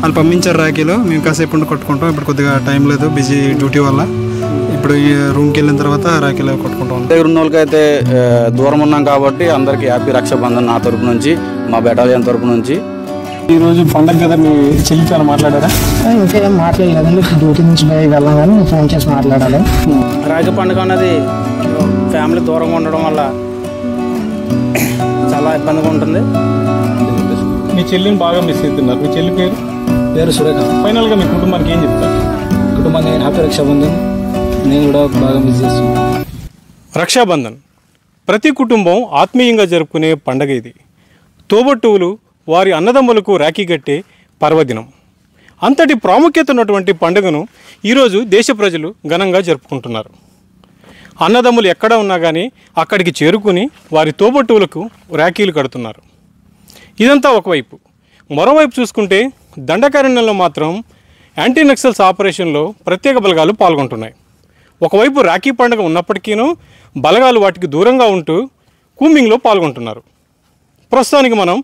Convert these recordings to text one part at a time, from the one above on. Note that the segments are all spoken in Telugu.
వాళ్ళు పంపించారు రాఖీలో. మేము కాసేపు ఉండి కొట్టుకుంటాం. ఇప్పుడు కొద్దిగా టైం లేదు, బిజీ డ్యూటీ వల్ల. ఇప్పుడు ఈ రూమ్కి వెళ్ళిన తర్వాత రాఖీలో కొట్టుకుంటాం. దగ్గర ఉన్న వాళ్ళకైతే దూరం ఉన్నాం కాబట్టి అందరికీ హ్యాపీ రక్షాబంధన్ నా తరపు నుంచి, మా బెటాలియన్ తరపు నుంచి. ఈరోజు పండగ కదా, మీ చెల్లితో మాట్లాడారా? ఇంకేం మాట్లాడలేదండి. డ్యూటీ నుంచి బయట వెళ్ళాం కానీ ఫోన్ చేసి మాట్లాడాలి. రాఖీ పండుగ అన్నది ఫ్యామిలీ దూరంగా ఉండడం వల్ల చాలా ఇబ్బందిగా ఉంటుంది. మీ చెల్లిని బాగా మిస్ అవుతున్నారు. మీ చెల్లి పేరు సురేఖ. ఫైనల్గా మీ కుటుంబానికి ఏం చెప్తారు? కుటుంబాన్ని హ్యాపీ రక్షాబంధన్. నేను కూడా బాగా మిస్ చేస్తున్నాను. రక్షాబంధన్ ప్రతి కుటుంబం ఆత్మీయంగా జరుపుకునే పండగ ఇది. తోబట్టువులు వారి అన్నదమ్ములకు రాఖీ కట్టే పర్వదినం. అంతటి ప్రాముఖ్యత ఉన్నటువంటి పండుగను ఈరోజు దేశ ప్రజలు ఘనంగా జరుపుకుంటున్నారు. అన్నదమ్ములు ఎక్కడ ఉన్నా కానీ అక్కడికి చేరుకుని వారి తోబట్టువులకు రాఖీలు కడుతున్నారు. ఇదంతా ఒకవైపు. మరోవైపు చూసుకుంటే దండకారణ్యంలో మాత్రం యాంటీ నక్సల్స్ ఆపరేషన్లో ప్రత్యేక బలగాలు పాల్గొంటున్నాయి. ఒకవైపు రాఖీ పండుగ ఉన్నప్పటికీనూ బలగాలు వాటికి దూరంగా ఉంటూ కూంబింగ్లో పాల్గొంటున్నారు. ప్రస్తుతానికి మనం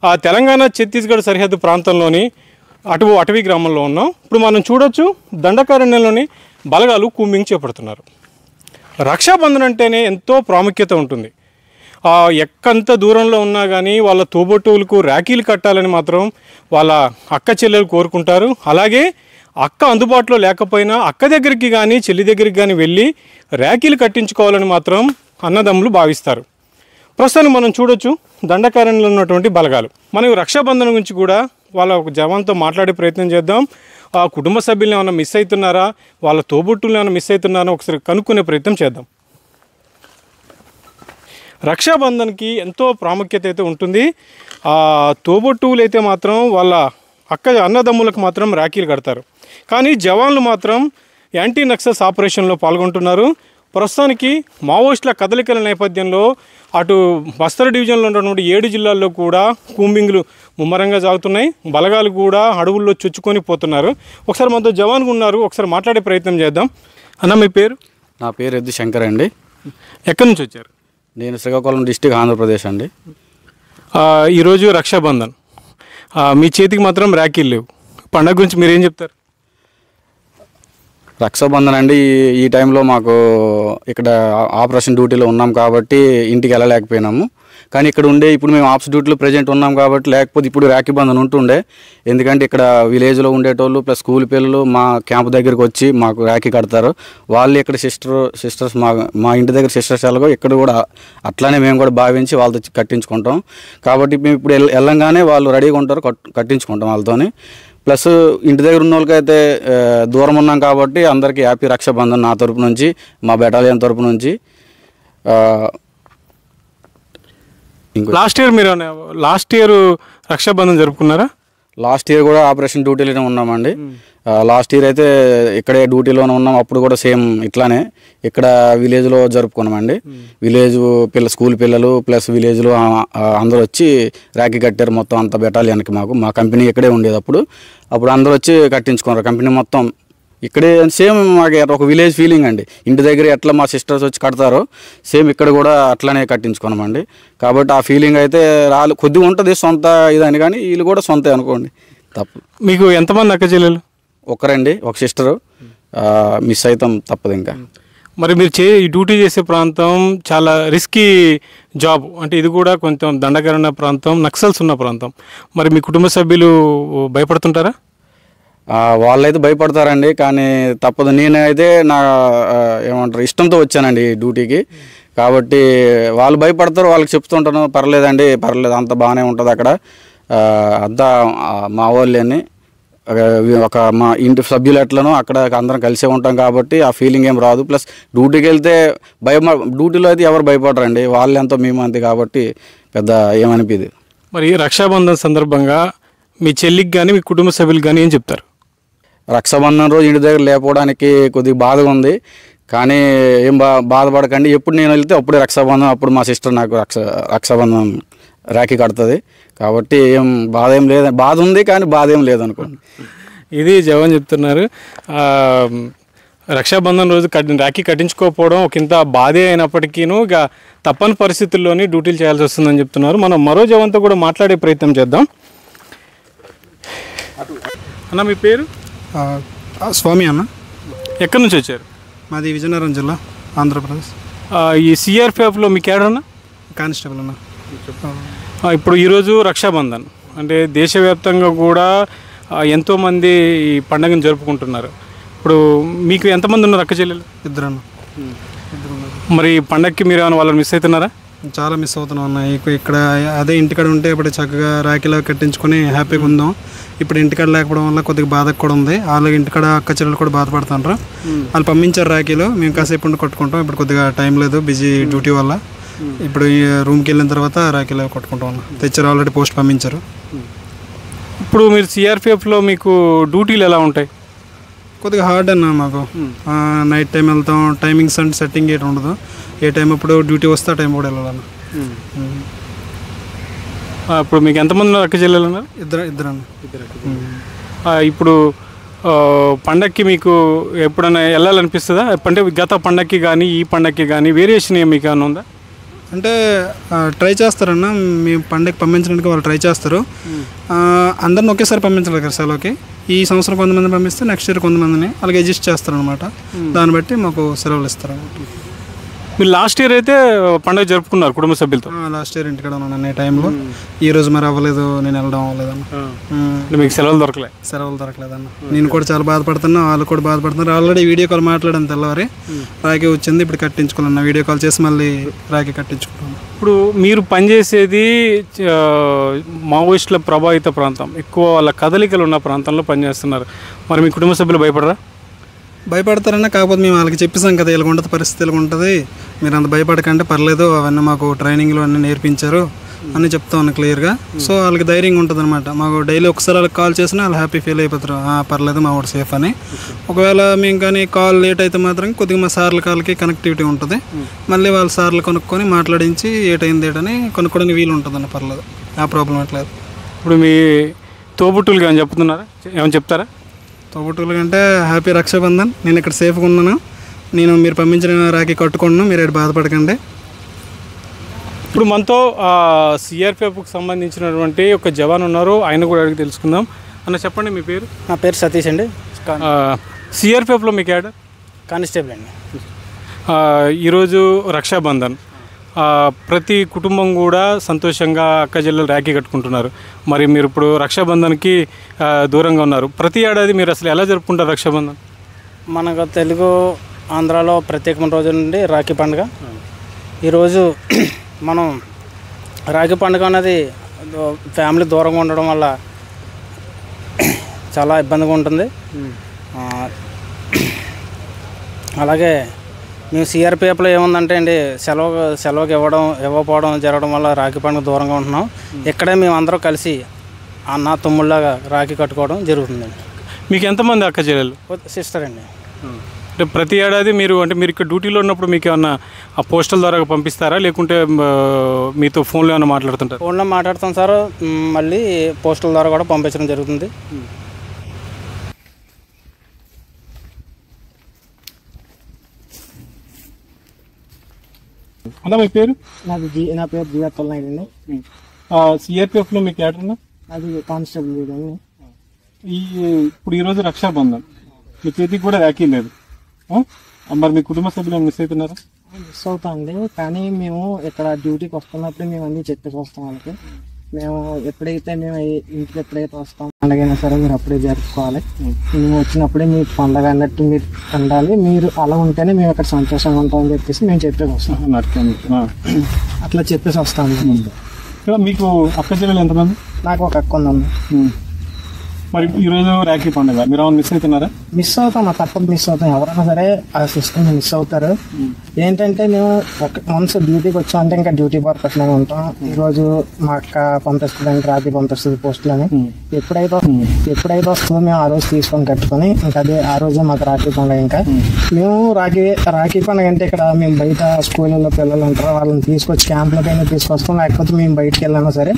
ఆ తెలంగాణ ఛత్తీస్గఢ్ సరిహద్దు ప్రాంతంలోని అటవీ గ్రామంలో ఉన్నాం. ఇప్పుడు మనం చూడొచ్చు, దండకారణ్యంలోని బలగాలు కూంబింగ్ చేపడుతున్నారు. రక్షాబంధన్ అంటేనే ఎంతో ప్రాముఖ్యత ఉంటుంది. ఎక్కంత దూరంలో ఉన్నా కానీ వాళ్ళ తోబట్టువులకు రాఖీలు కట్టాలని మాత్రం వాళ్ళ అక్క చెల్లెలు కోరుకుంటారు. అలాగే అక్క అందుబాటులో లేకపోయినా అక్క దగ్గరికి కానీ చెల్లి దగ్గరికి కానీ వెళ్ళి రాఖీలు కట్టించుకోవాలని మాత్రం అన్నదమ్ములు భావిస్తారు. ప్రస్తుతానికి మనం చూడొచ్చు దండకారణ్యంలో ఉన్నటువంటి బలగాలు. మనం రక్షాబంధన్ గురించి కూడా వాళ్ళ ఒక జవాన్తో మాట్లాడే ప్రయత్నం చేద్దాం. ఆ కుటుంబ సభ్యులను ఏమైనా మిస్ అవుతున్నారా, వాళ్ళ తోబుట్టులను ఏమైనా మిస్ అవుతున్నారా ఒకసారి కనుక్కునే ప్రయత్నం చేద్దాం. రక్షాబంధన్కి ఎంతో ప్రాముఖ్యత అయితే ఉంటుంది. తోబుట్టువులు అయితే మాత్రం వాళ్ళ అన్నదమ్ములకు మాత్రం రాఖీలు కడతారు. కానీ జవాన్లు మాత్రం యాంటీ నక్సల్స్ ఆపరేషన్లో పాల్గొంటున్నారు. ప్రస్తుతానికి మావోయిస్టుల కదలికల నేపథ్యంలో అటు బస్తర్ డివిజన్లో ఉన్నటువంటి 7 జిల్లాల్లో కూడా కూంబింగ్లు ముమ్మరంగా సాగుతున్నాయి. బలగాలు కూడా అడవుల్లో చొచ్చుకొని పోతున్నారు. ఒకసారి మనతో జవాన్గా ఉన్నారు, ఒకసారి మాట్లాడే ప్రయత్నం చేద్దాం. అన్న మీ పేరు? నా పేరు ఎద్దు శంకర్ అండి. ఎక్కడి నుంచి వచ్చారు? నేను శ్రీకాకుళం డిస్టిక్, ఆంధ్రప్రదేశ్ అండి. ఈరోజు రక్షాబంధన్, మీ చేతికి మాత్రం రాఖీలు లేవు. పండగ గురించి మీరు ఏం చెప్తారు? రక్షాబంధన్ అండి, ఈ టైంలో మాకు ఇక్కడ ఆపరేషన్ డ్యూటీలో ఉన్నాం కాబట్టి ఇంటికి వెళ్ళలేకపోయినాము. కానీ ఇక్కడ ఉండే ఇప్పుడు మేము ఆప్స్ డ్యూటీలో ప్రజెంట్ ఉన్నాం కాబట్టి, లేకపోతే ఇప్పుడు రాఖీ బంధన్ ఉంటుండే. ఎందుకంటే ఇక్కడ విలేజ్లో ఉండేటోళ్ళు ప్లస్ స్కూల్ పిల్లలు మా క్యాంప్ దగ్గరికి వచ్చి మాకు రాఖీ కడతారు. వాళ్ళు ఇక్కడ సిస్టర్స్ మా ఇంటి దగ్గర సిస్టర్స్ ఎలాగో ఇక్కడ కూడా అట్లానే మేము కూడా భావించి వాళ్ళతో కట్టించుకుంటాం. కాబట్టి మేము ఇప్పుడు వెళ్ళంగానే వాళ్ళు రెడీగా ఉంటారు, కట్టించుకుంటాం వాళ్ళతోని. ప్లస్ ఇంటి దగ్గర ఉన్న వాళ్ళకైతే దూరం ఉన్నాం కాబట్టి అందరికీ హ్యాపీ రక్షాబంధన్ నా తరపు నుంచి, మా బెటాలియన్ తరపు నుంచి. లాస్ట్ ఇయర్ రక్షాబంధన్ జరుపుకున్నారా? లాస్ట్ ఇయర్ కూడా ఆపరేషన్ డ్యూటీలోనే ఉన్నామండి. లాస్ట్ ఇయర్ అయితే ఇక్కడే డ్యూటీలోనే ఉన్నాం. అప్పుడు కూడా సేమ్ ఇట్లానే ఇక్కడ విలేజ్లో జరుపుకున్నామండి. విలేజ్ స్కూల్ పిల్లలు ప్లస్ విలేజ్లో అందరూ వచ్చి రాఖీ కట్టారు. మొత్తం అంత బెటాలియన్కి మా కంపెనీ ఇక్కడే ఉండేది. అప్పుడు అందరూ వచ్చి కట్టించుకున్నారు. కంపెనీ మొత్తం ఇక్కడే సేమ్ మాకు ఒక విలేజ్ ఫీలింగ్ అండి. ఇంటి దగ్గర ఎట్లా మా సిస్టర్స్ వచ్చి కడతారో సేమ్ ఇక్కడ కూడా అట్లానే కట్టించుకున్నామండి. కాబట్టి ఆ ఫీలింగ్ అయితే కొద్దిగా ఉంటుంది సొంత ఇదని, కానీ వీళ్ళు కూడా సొంత అనుకోండి, తప్పు. మీకు ఎంతమంది అక్క చెల్లెలు? ఒకరండి, ఒక సిస్టరు. మిస్ అవుతాం, తప్పదు ఇంకా. మరి మీరు ఈ డ్యూటీ చేసే ప్రాంతం చాలా రిస్కీ జాబ్, అంటే ఇది కూడా కొంచెం దండకరణ ప్రాంతం, నక్సల్స్ ఉన్న ప్రాంతం. మరి మీ కుటుంబ సభ్యులు భయపడుతుంటారా? వాళ్ళైతే భయపడతారండి, కానీ తప్పదు. నేనైతే ఏమంటారు ఇష్టంతో వచ్చానండి డ్యూటీకి. కాబట్టి వాళ్ళు భయపడతారు, వాళ్ళకి చెప్తుంటాను పర్లేదండి, పర్లేదు, అంత బాగానే ఉంటుంది అక్కడ, అంతా మా వాళ్ళని మా ఇంటి సభ్యులు ఎట్లనో అక్కడ అందరం కలిసే ఉంటాం కాబట్టి ఆ ఫీలింగ్ ఏం రాదు. ప్లస్ డ్యూటీకి వెళ్తే డ్యూటీలో అయితే ఎవరు భయపడరండి, వాళ్ళు ఎంతో మేము అంతే కాబట్టి పెద్ద ఏమనిపిది. మరి రక్షాబంధన్ సందర్భంగా మీ చెల్లికి కానీ మీ కుటుంబ సభ్యులకు కానీ ఏం చెప్తారు? రక్షాబంధన్ రోజు ఇంటి దగ్గర లేకపోవడానికి కొద్దిగా బాధగా ఉంది, కానీ ఏం బాధపడకండి. ఎప్పుడు నేను వెళ్తే అప్పుడే రక్షాబంధన్, అప్పుడు మా సిస్టర్ నాకు రక్షాబంధన్ రాఖీ కడుతుంది. కాబట్టి ఏం లేదు, బాధ ఉంది కానీ బాధ ఏం లేదనుకోండి. ఇది జవాన్ చెప్తున్నారు. రక్షాబంధన్ రోజు రాఖీ కట్టించుకోకపోవడం ఒక ఇంత బాధే అయినప్పటికీను ఇక తప్పని పరిస్థితుల్లోని డ్యూటీలు చేయాల్సి వస్తుందని చెప్తున్నారు. మనం మరో జవాన్తో కూడా మాట్లాడే ప్రయత్నం చేద్దాం. అన్న మీ పేరు? స్వామి అన్న. ఎక్కడి నుంచి వచ్చారు? మాది విజయనగరం జిల్లా, ఆంధ్రప్రదేశ్. ఈ సిఆర్పిఎఫ్లో మీ క్యాడర్ అన్న? కానిస్టేబుల్ అన్న. ఇప్పుడు ఈరోజు రక్షాబంధన్ అంటే దేశవ్యాప్తంగా కూడా ఎంతోమంది ఈ పండుగను జరుపుకుంటున్నారు. ఇప్పుడు మీకు ఎంతమంది ఉన్నారు అక్క చెల్లెలు? ఇద్దరు అన్న. మరి పండగకి మీరు ఏమైనా వాళ్ళని మిస్ అవుతున్నారా? చాలా మిస్ అవుతున్నాం అన్న. ఇక్కడ అదే ఇంటికాడ ఉంటే ఇప్పుడు చక్కగా రాఖీలో కట్టించుకొని హ్యాపీగా ఉందాం. ఇప్పుడు ఇంటికాడ లేకపోవడం వల్ల కొద్దిగా బాధ కూడా ఉంది. వాళ్ళకి ఇంటికాడ అక్క చెల్లెలు కూడా బాధపడుతుంటారు. వాళ్ళు పంపించారు రాఖీలో, మేము కాసేపు ఉండి కొట్టుకుంటాం. ఇప్పుడు కొద్దిగా టైం లేదు బిజీ డ్యూటీ వల్ల. ఇప్పుడు ఈ రూమ్కి వెళ్ళిన తర్వాత రాఖీలో కొట్టుకుంటాం అన్న. తెచ్చారు, ఆల్రెడీ పోస్ట్ పంపించారు. ఇప్పుడు మీరు సిఆర్పిఎఫ్లో మీకు డ్యూటీలు ఎలా ఉంటాయి? కొద్దిగా హార్డ్ అన్న మాకు. నైట్ టైం వెళ్తాం, టైమింగ్స్ అండ్ సెట్టింగ్ ఏటి ఉండదు. ఏ టైం ఇప్పుడు డ్యూటీ వస్తే ఆ టైం కూడా వెళ్ళాలన్న. ఇప్పుడు మీకు ఎంతమంది ఉన్నారు అక్క చెల్లెలు ఉన్నారు? ఇద్దరు అన్న. ఇప్పుడు పండక్కి మీకు ఎప్పుడైనా వెళ్ళాలనిపిస్తుందా? అంటే గత పండక్కి కానీ ఈ పండక్కి కానీ వేరియేషన్ మీకు ఏమైనా ఉందా? అంటే ట్రై చేస్తారన్న. మేము పండగకి పంపించడానికి వాళ్ళు ట్రై చేస్తారు. అందరిని ఒకేసారి పంపించలేదు కదా సెలవుకి. ఈ సంవత్సరం కొంతమంది పంపిస్తే నెక్స్ట్ ఇయర్ కొంతమందిని అలాగే అడ్జస్ట్ చేస్తారనమాట. దాన్ని బట్టి మాకు సెలవులు ఇస్తారు. మీరు లాస్ట్ ఇయర్ అయితే పండుగ జరుపుకున్నారు కుటుంబ సభ్యులతో? లాస్ట్ ఇయర్ ఇంటికాడ ఉన్నాను ఈ టైంలో. ఈ రోజు మరి అవ్వలేదు, నేను వెళ్ళడం అవ్వలేదన్న. మీకు సెలవులు దొరకలేదన్న. నేను కూడా చాలా బాధపడుతున్నా, వాళ్ళు కూడా బాధపడుతున్నారు. ఆల్రెడీ వీడియో కాల్ మాట్లాడాను తెల్లవారి. రాఖీ వచ్చింది, ఇప్పుడు కట్టించుకున్నాను. వీడియో కాల్ చేసి మళ్ళీ రాఖీ కట్టించుకున్నాను. ఇప్పుడు మీరు పనిచేసేది మావోయిస్టుల ప్రభావిత ప్రాంతం, ఎక్కువ వాళ్ళ కదలికలు ఉన్న ప్రాంతంలో పనిచేస్తున్నారు. మరి మీ కుటుంబ సభ్యులు భయపడరా? భయపడతారన్నా. కాకపోతే మేము వాళ్ళకి చెప్పేసాం కదా, ఇలా ఉంటుంది పరిస్థితి, ఇలా ఉంటుంది, మీరు అంత భయపడకంటే పర్లేదు, అవన్నీ మాకు ట్రైనింగ్లో అన్నీ నేర్పించారు అని చెప్తా ఉన్నాను క్లియర్గా. సో వాళ్ళకి ధైర్యంగా ఉంటుంది అనమాట. మాకు డైలీ ఒకసారి వాళ్ళకి కాల్ చేసినా వాళ్ళు హ్యాపీ ఫీల్ అయిపోతారు, పర్లేదు మా వాడు సేఫ్ అని. ఒకవేళ మేము కానీ కాల్ లేట్ అయితే మాత్రం కొద్దిగా మా సార్ల కాల్కి కనెక్టివిటీ ఉంటుంది. మళ్ళీ వాళ్ళ సార్లు కొనుక్కొని మాట్లాడించి ఏటైంది ఏటని కొనుక్కోవడానికి వీలు ఉంటుంది అన్న. పర్లేదు, ఆ ప్రాబ్లం అట్లేదు. ఇప్పుడు మీ తోబుట్టువులుగా ఏమైనా చెప్తున్నారా? ఏమైనా చెప్తారా? తోబుట్టువులు కంటే హ్యాపీ రక్షాబంధన్. నేను ఇక్కడ సేఫ్గా ఉన్నాను. మీరు పంపించిన రాఖీ కట్టుకున్నాను, మీరు ఎటు బాధపడకండి. ఇప్పుడు మనతో సిఆర్పిఎఫ్కి సంబంధించినటువంటి ఒక జవాన్ ఉన్నారు, ఆయన కూడా అడిగి తెలుసుకుందాం. అన్న చెప్పండి మీ పేరు? నా పేరు సతీష్ అండి. సిఆర్పిఎఫ్లో మీ క్యాడర్? కానిస్టేబుల్ అండి. ఈరోజు రక్షాబంధన్, ప్రతి కుటుంబం కూడా సంతోషంగా అక్క చెల్లెలు రాఖీ కట్టుకుంటున్నారు. మరి మీరు ఇప్పుడు రక్షాబంధన్కి దూరంగా ఉన్నారు. ప్రతి ఏడాది మీరు అసలు ఎలా జరుపుకుంటారు రక్షాబంధన్? మనకు తెలుగు ఆంధ్రాలో ప్రత్యేకమైన రోజు నుండి రాఖీ పండుగ. ఈరోజు మనం రాఖీ పండుగ అనేది ఫ్యామిలీ దూరంగా ఉండడం వల్ల చాలా ఇబ్బందిగా ఉంటుంది. అలాగే మేము సిఆర్పిఎఫ్లో ఏముందంటే అండి, సెలవుకి ఇవ్వకపోవడం జరగడం వల్ల రాఖీ పండుగ దూరంగా ఉంటున్నాం. ఇక్కడే మేము అందరం కలిసి అన్న తమ్ముళ్ళగా రాఖీ కట్టుకోవడం జరుగుతుందండి. మీకు ఎంతమంది అక్క చెల్లెలు? సిస్టర్ అండి. అంటే ప్రతి ఏడాది మీరు ఇక్కడ డ్యూటీలో ఉన్నప్పుడు మీకు ఏమన్నా ఆ పోస్టల్ ద్వారా పంపిస్తారా, లేకుంటే మీతో ఫోన్లో ఏమైనా మాట్లాడుతుంటారు? ఫోన్లో మాట్లాడుతాం సార్, మళ్ళీ పోస్టల్ ద్వారా కూడా పంపించడం జరుగుతుంది. అన్న మీ పేరు? నా పేరు జియాతుల్ నాయుడు అండి. సిఆర్పిఎఫ్లో మీ క్యాడర్? అది కానిస్టేబుల్ అండి. ఇప్పుడు ఈరోజు రక్షాబంధన్, మీ చేతికి కూడా రాఖీ లేదు. మరి మీ కుటుంబ సభ్యులు మిస్ అవుతున్నారా? మిస్ అవుతాండి. కానీ మేము ఇక్కడ డ్యూటీకి వస్తున్నప్పుడు మేము అన్నీ చెప్పేసి వస్తాం వాళ్ళకి. మేము ఎప్పుడైతే ఇంటికి ఎప్పుడైతే వస్తాం పండగైనా సరే మీరు అప్పుడే జరుపుకోవాలి. మేము వచ్చినప్పుడే మీ పండగ అన్నట్టు మీరు ఉండాలి. మీరు అలా ఉంటేనే మేము ఇక్కడ సంతోషంగా ఉంటామని చెప్పేసి మేము చెప్పేసి వస్తాం. అట్లా చెప్పేసి వస్తాము. మీకు అక్క చెల్లెలు ఎంతమంది? నాకు ఒక అక్క ఉందమ్మా. మరి ఈరోజు రాఖీ పండుగ, మీరు ఏమైనా మిస్ అవుతున్నారా? మిస్ అవుతాం, తప్పక మిస్ అవుతాం. ఎవరైనా సరే ఆ సిస్టమ్ మిస్ అవుతారు. ఏంటంటే మేము వన్స్ డ్యూటీకి వచ్చామంటే ఇంకా డ్యూటీ పర్పస్లోనే ఉంటాం. ఈరోజు మా అక్క పంపిస్తుందని రాఖీ పంపిస్తుంది పోస్టులని. ఎప్పుడైతే వస్తుందో మేము ఆ రోజు తీసుకొని కట్టుకొని ఇంకా అదే ఆ రోజే మాకు రాఖీ పండుగ. ఇంకా మేము రాఖీ పండుగ అంటే ఇక్కడ మేము బయట స్కూళ్ళలో పిల్లలు ఉంటారు, వాళ్ళని తీసుకొచ్చి క్యాంపులకైనా తీసుకొస్తాం, లేకపోతే మేము బయటకు వెళ్ళినా సరే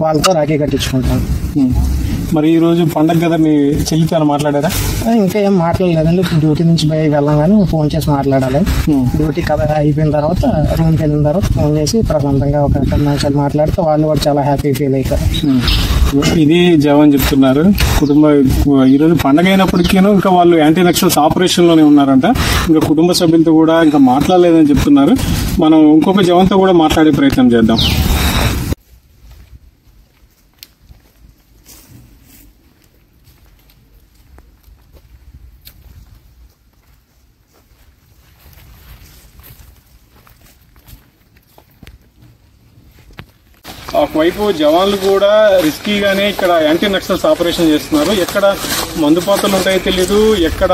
వాళ్ళతో రాఖీ కట్టించుకుంటాం. మరి ఈ రోజు పండగ కదా, మీ చెల్లితో మాట్లాడారా? ఇంకా ఏం మాట్లాడలేదండి. ఇప్పుడు డ్యూటీ నుంచి బయటకు వెళ్ళాం కానీ ఫోన్ చేసి మాట్లాడాలి. డ్యూటీ కథ అయిపోయిన తర్వాత రూమ్కి వెళ్ళిన తర్వాత ఫోన్ చేసి ప్రశాంతంగా ఒక 10 నిమిషాలు మాట్లాడితే వాళ్ళు కూడా చాలా హ్యాపీ ఫీల్ అవుతారు. ఇది జవాన్ చెప్తున్నారు. కుటుంబ ఈరోజు పండగ అయినప్పటికీ ఇంకా వాళ్ళు యాంటీ నక్సల్స్ ఆపరేషన్ లోనే ఉన్నారంట. ఇంకా కుటుంబ సభ్యులతో కూడా ఇంకా మాట్లాడలేదని చెప్తున్నారు. మనం ఇంకొక జవాన్తో కూడా మాట్లాడే ప్రయత్నం చేద్దాం. ఒకవైపు జవాన్లు కూడా రిస్కీగానే ఇక్కడ యాంటీ నక్సల్స్ ఆపరేషన్ చేస్తున్నారు. ఎక్కడ మందుపాత్రలు ఉంటాయో తెలీదు, ఎక్కడ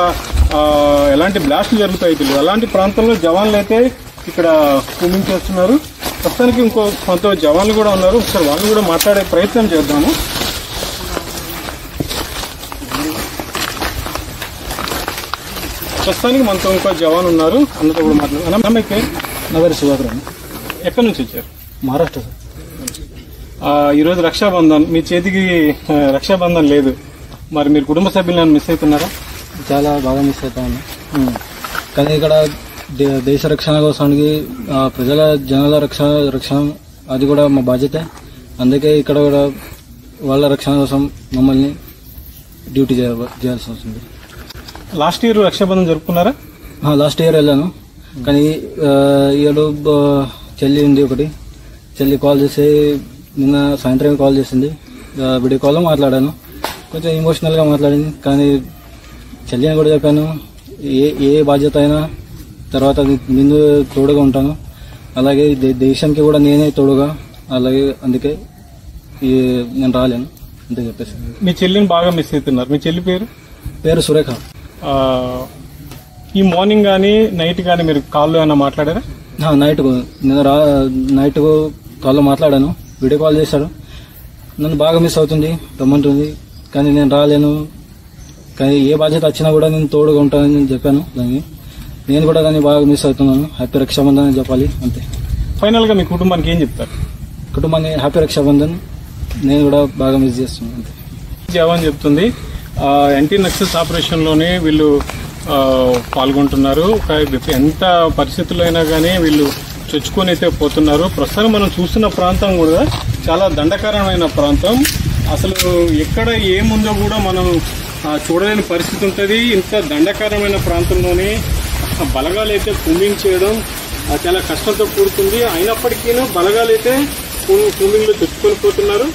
ఎలాంటి బ్లాస్ట్లు జరుగుతాయో తెలియదు. అలాంటి ప్రాంతంలో జవాన్లు అయితే ఇక్కడ కూమింగ్ చేస్తున్నారు. ప్రస్తుతానికి ఇంకో కొంత జవాన్లు కూడా ఉన్నారు. ఒకసారి వాళ్ళు కూడా మాట్లాడే ప్రయత్నం చేద్దాము. ప్రస్తుతానికి మనతో ఇంకో జవాన్ ఉన్నారు, అన్నతో కూడా మాట్లాడుతున్నాం. అన్నమైతే నా పేరు సుధాకర్. ఎక్కడి నుంచి వచ్చారు? మహారాష్ట్ర సార్. ఈరోజు రక్షాబంధన్, మీ చేతికి రక్షాబంధన్ లేదు, మరి మీరు కుటుంబ సభ్యులను మిస్ అవుతున్నారా? చాలా బాగా మిస్ అవుతాను. కానీ ఇక్కడ దేశ రక్షణ కోసానికి ప్రజల జనాల రక్షణ అది కూడా మా బాధ్యత. అందుకే ఇక్కడ కూడా వాళ్ళ రక్షణ కోసం మమ్మల్ని డ్యూటీ చేయాల్సి వస్తుంది. లాస్ట్ ఇయర్ రక్షాబంధన్ జరుపుకున్నారా? లాస్ట్ ఇయర్ వెళ్ళాను. కానీ ఇయర్ చెల్లి ఉంది ఒకటి. చెల్లి కాల్ చేసి నిన్న సాయంత్రం కాల్ చేసింది. వీడియో కాల్లో మాట్లాడాను. కొంచెం ఎమోషనల్గా మాట్లాడింది. కానీ చెల్లిని కూడా చెప్పాను, ఏ బాధ్యత అయినా తర్వాత ముందు తోడుగా ఉంటాను. అలాగే దేశానికి కూడా నేనే తోడుగా. అలాగే అందుకే నేను రాలేను అంతే చెప్పేసి. మీ చెల్లిని బాగా మిస్ అవుతున్నారు. మీ చెల్లి పేరు సురేఖ. ఈ మార్నింగ్ కానీ నైట్ కానీ మీరు కాల్లో ఏమైనా మాట్లాడారా? నైట్ కాల్లో మాట్లాడాను. వీడియో కాల్ చేశాడు. నన్ను బాగా మిస్ అవుతుంది, రమ్మంటుంది. కానీ నేను రాలేను. కానీ ఏ బాధ్యత వచ్చినా కూడా నేను తోడుగా ఉంటానని నేను చెప్పాను. దాన్ని నేను కూడా దాన్ని బాగా మిస్ అవుతున్నాను. హ్యాపీ రక్షాబంధన్ అని చెప్పాలి అంతే. ఫైనల్గా మీ కుటుంబానికి ఏం చెప్తారు? కుటుంబాన్ని హ్యాపీ రక్షాబంధన్. నేను కూడా బాగా మిస్ చేస్తున్నాను అంతే. జవాన్ చెప్తుంది యాంటీ నక్సల్స్ ఆపరేషన్లోనే వీళ్ళు పాల్గొంటున్నారు. ఎంత పరిస్థితుల్లో అయినా కానీ వీళ్ళు చొచ్చుకొని అయితే పోతున్నారు. ప్రస్తుతం మనం చూస్తున్న ప్రాంతం కూడా చాలా దండకరమైన ప్రాంతం. అసలు ఎక్కడ ఏముందో కూడా మనం చూడలేని పరిస్థితి ఉంటుంది. ఇంత దండకరమైన ప్రాంతంలోనే బలగాలు అయితే కూంబింగ్ చేయడం చాలా కష్టంతో కూడుతుంది. అయినప్పటికీ బలగాలు అయితే కూంబింగ్లో తెచ్చుకొని పోతున్నారు.